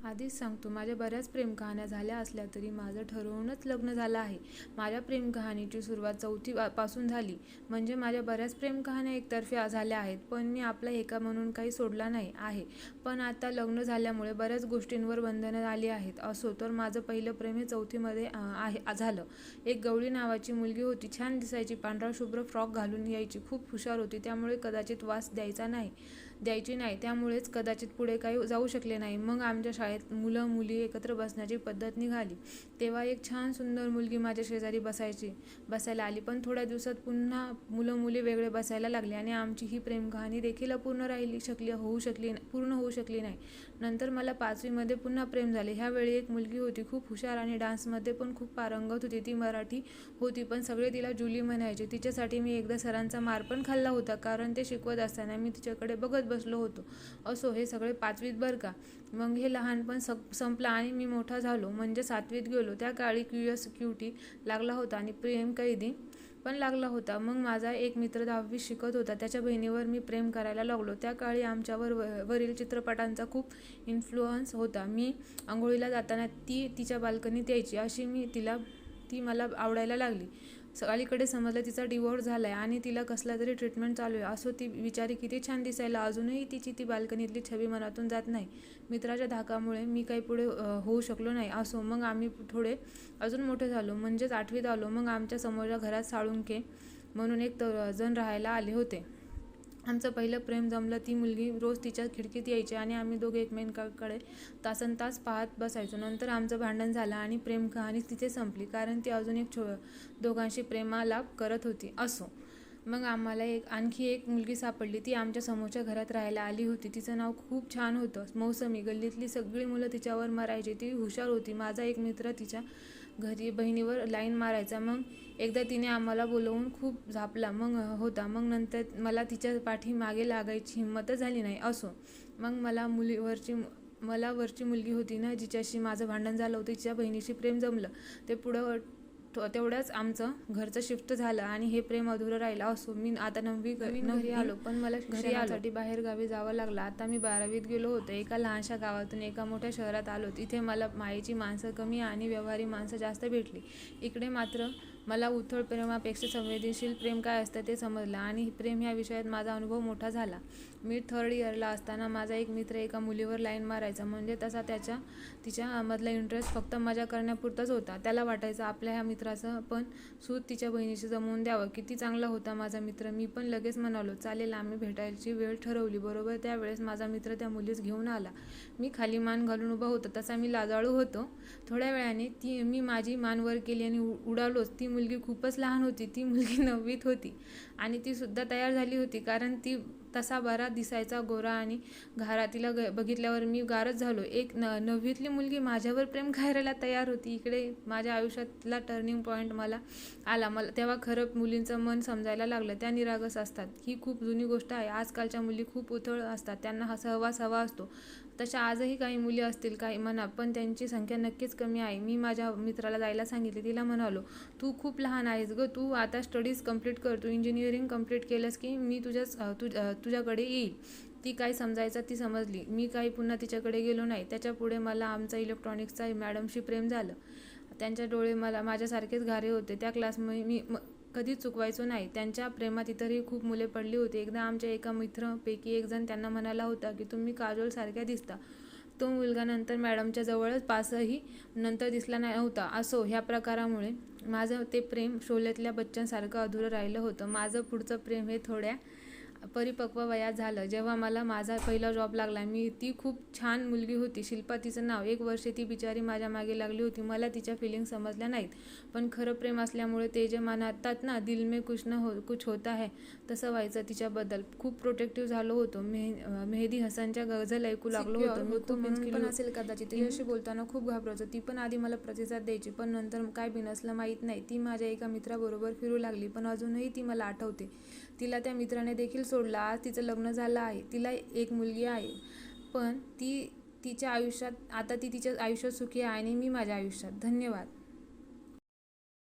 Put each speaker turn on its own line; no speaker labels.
आधीच सांगतो, माझ्या बऱ्याच प्रेम कहाण्या झाल्या असल्या तरी माझं ठरवूनच लग्न झालं आहे. माझ्या प्रेम कहाणीची सुरुवात 4थी पासून झाली. म्हणजे माझ्या बऱ्याच प्रेम कहाण्या एकतर्फी झाल्या आहेत, पण मी आपला एका म्हणून काही सोडला नाही आहे. पण आता लग्न झाल्यामुळे बऱ्याच गोष्टींवर बंधनं आली आहेत. असो तर माझं पहिलं प्रेम हे 4थीमध्ये झालं. एक गवळी नावाची मुलगी होती. छान दिसायची, पांढरा शुभ्र फ्रॉक घालून यायची, खूप हुशार होती. त्यामुळे कदाचित वास द्यायची नाही, त्यामुळेच कदाचित पुढे काही जाऊ शकले नाही. मग आमच्या शाळेत मुलं मुली एकत्र बसण्याची पद्धत निघाली. तेव्हा एक छान सुंदर मुलगी माझ्या शेजारी बसायला आली. पण थोड्या दिवसात पुन्हा मुलं मुली वेगळे बसायला लागले आणि आमची ही प्रेम कहाणी देखील अपूर्ण पूर्ण होऊ शकली नाही. नंतर मला 5वीमध्ये पुन्हा प्रेम झाले. ह्यावेळी एक मुलगी होती, खूप हुशार आणि डान्समध्ये पण खूप पारंगत होती. ती मराठी होती, पण सगळे तिला जुली म्हणायचे. तिच्यासाठी मी एकदा सरांचा मार पण खाल्ला होता, कारण ते शिकवत असताना मी तिच्याकडे बघत बसलो होतो. असो, हे सगळे 5वीत बरं का. मग हे लहानपण संपलं आणि मी मोठा झालो, म्हणजे 7वीत गेलो. त्या काळी क्युटी लागला होता आणि प्रेम कैदी पण लागला होता. मग माझा एक मित्र 10वीत शिकत होता, त्याच्या बहिणीवर मी प्रेम करायला लागलो. त्या काळी आमच्यावर वरील चित्रपटांचा खूप इन्फ्लुअन्स होता. मी आंघोळीला जाताना ती तिच्या बाल्कनीत यायची, अशी ती मला आवडायला लागली. अलीकडे समजलं तिचा डिवोर्स झालाय आणि तिला कसला तरी ट्रीटमेंट चालू आहे. असो, ती बिचारी किती छान दिसायला, अजूनही तिची ती बाल्कनीतली छबी मनातून जात नाही. मित्राच्या धाकामुळे मी काही पुढे होऊ शकलो नाही. असो, मग आम्ही थोडे अजून मोठे झालो, म्हणजेच 8वीत आलो. मग आमच्या समोरच्या घरात साळुंके म्हणून एक जण राहायला आले होते. आमचं पहिलं प्रेम जमलं. ती मुलगी रोज तिच्या खिडकीत यायची आणि आम्ही दोघे एकमेकांकडे तासनतास पाहत बसायचो. नंतर आमचं भांडण झालं आणि प्रेम कहाणी तिथे संपली, कारण ती अजून दोघांशी प्रेमालाप करत होती. असो, मग आम्हाला आणखी एक मुलगी सापडली. ती आमच्या समोरच्या घरात राहायला आली होती. तिचं नाव खूप छान होतं, मौसमी. गल्लीतली सगळी मुलं तिच्यावर मारायची. ती हुशार होती. माझा एक मित्र तिच्या घरी बहिणीवर लाईन मारायचा. मग एकदा तिने आम्हाला बोलवून खूप झापला होता. मग नंतर मला तिच्या पाठी मागे लागायची हिंमतच झाली नाही. असो, मग मला वरची मुलगी होती ना, जिच्याशी माझं भांडण झालं होतं, तिच्या बहिणीशी प्रेम जमलं. ते पुढं तेवढ्याच आमचं घरचं शिफ्ट झालं आणि हे प्रेम अधुरं राहिलं. असो, मी आता 9वी आलो, पण मला शिक्षणासाठी बाहेर गावी जावं लागलं. आता मी 12वीत गेलो होतो. एका लहानशा गावातून एका मोठ्या शहरात आलो. तिथे मला मायेची माणसं कमी आणि व्यवहारी माणसं जास्त भेटली. इकडे मात्र मला उथळ प्रेमापेक्षा संवेदनशील प्रेम काय असतं ते समजलं आणि प्रेम ह्या विषयात माझा अनुभव मोठा झाला. मी 3rd इयरला असताना माझा एक मित्र एका मुलीवर लाईन मारायचा. म्हणजे तसा तिच्या मधला इंटरेस्ट फक्त मजा करण्यापुरताच होता. त्याला वाटायचं आपल्या ह्या मित्राचं पण सूत तिच्या बहिणीशी जमवून द्यावं. किती चांगला होता माझा मित्र. मी पण लगेच म्हणालो, चालेल. आम्ही भेटायची वेळ ठरवली. बरोबर त्यावेळेस माझा मित्र त्या मुलीस घेऊन आला. मी खाली मान घालून उभा होतो, तसा मी लाजाळू होतो. थोड्या वेळाने मी माझी मान वर केली आणि उडालोच. ती मुलगी खूपच लहान होती. ती मुलगी 9वीत होती आणि ती सुद्धा तयार झाली होती, कारण ती तसा बरा दिसायचा, गोरा आणि घारा. तिला बघितल्यावर मी गारच झालो. एक 9वीतली मुलगी माझ्यावर प्रेम करायला तयार होती. इकडे माझ्या आयुष्यातला टर्निंग पॉईंट आला. तेव्हा खरं मुलींचं मन समजायला लागलं. त्या निरागस असतात, ही खूप जुनी गोष्ट आहे. आजकालच्या मुली खूप उथळ असतात, त्यांना सहवास हवा असतो. तशा आजही काही मुली असतील, काही म्हणा, पण त्यांची संख्या नक्कीच कमी आहे. मी माझ्या मित्राला जायला सांगितले. तिला म्हणालो, तू खूप लहान आहेस गं, तू आता स्टडीज कंप्लीट कर. तू इंजिनिअरिंग कंप्लीट केलंस की मी तुझ्याकडे येईल. ती काय समजायचं ती समजली. मी काही पुन्हा तिच्याकडे गेलो नाही. त्याच्या पुढे मला आमचा इलेक्ट्रॉनिक्सचा मॅडमशी प्रेम झालं. त्यांचे डोळे माझ्यासारखेच घारे होते. त्या क्लासमध्ये मी कधीच चुकवायचो नाही. त्यांच्या प्रेमात इतरही खूप मुले पडली होती. एकदा आमच्या एका मित्रांपैकी एक जण त्यांना म्हणाला होता की तुम्ही काजोल सारख्या दिसता. तो मुलगा नंतर मॅडमच्या जवळच पासही नंतर दिसला नव्हता. असो, ह्या प्रकारामुळे माझं ते प्रेम शोल्यातल्या बच्चनसारखं अधुरं राहिलं होतं. माझं पुढचं प्रेम हे थोड्या परिपक्व वयात झालं, जेव्हा मला माझा पहिला जॉब लागला. ती खूप छान मुलगी होती, शिल्पा तिचं नाव. 1 वर्ष ती बिचारी माझ्या मागे लागली होती. मला तिच्या फिलिंग समजल्या नाहीत, पण खरं प्रेम असल्यामुळे ते जे म्हणतात ना, दिल में कुछ होता है, तसं व्हायचं. तिच्याबद्दल खूप प्रोटेक्टिव्ह झालो होतो. मेहदी हसनच्या गझल ऐकू लागलो होतो. तो पण असेल कदाचित. तिच्याशी बोलताना खूप घाबरायचो. ती पण आधी मला प्रतिसाद द्यायची, पण नंतर काय बिनसलं माहीत नाही. ती माझ्या एका मित्राबरोबर फिरू लागली, पण अजूनही ती मला आठवते. तिला त्या मित्राने देखील सोडलं. आज तिचं लग्न झालं आहे. तिला एक मुलगी आहे, पण ती तिच्या आयुष्यात सुखी आहे आणि मी माझ्या आयुष्यात. धन्यवाद.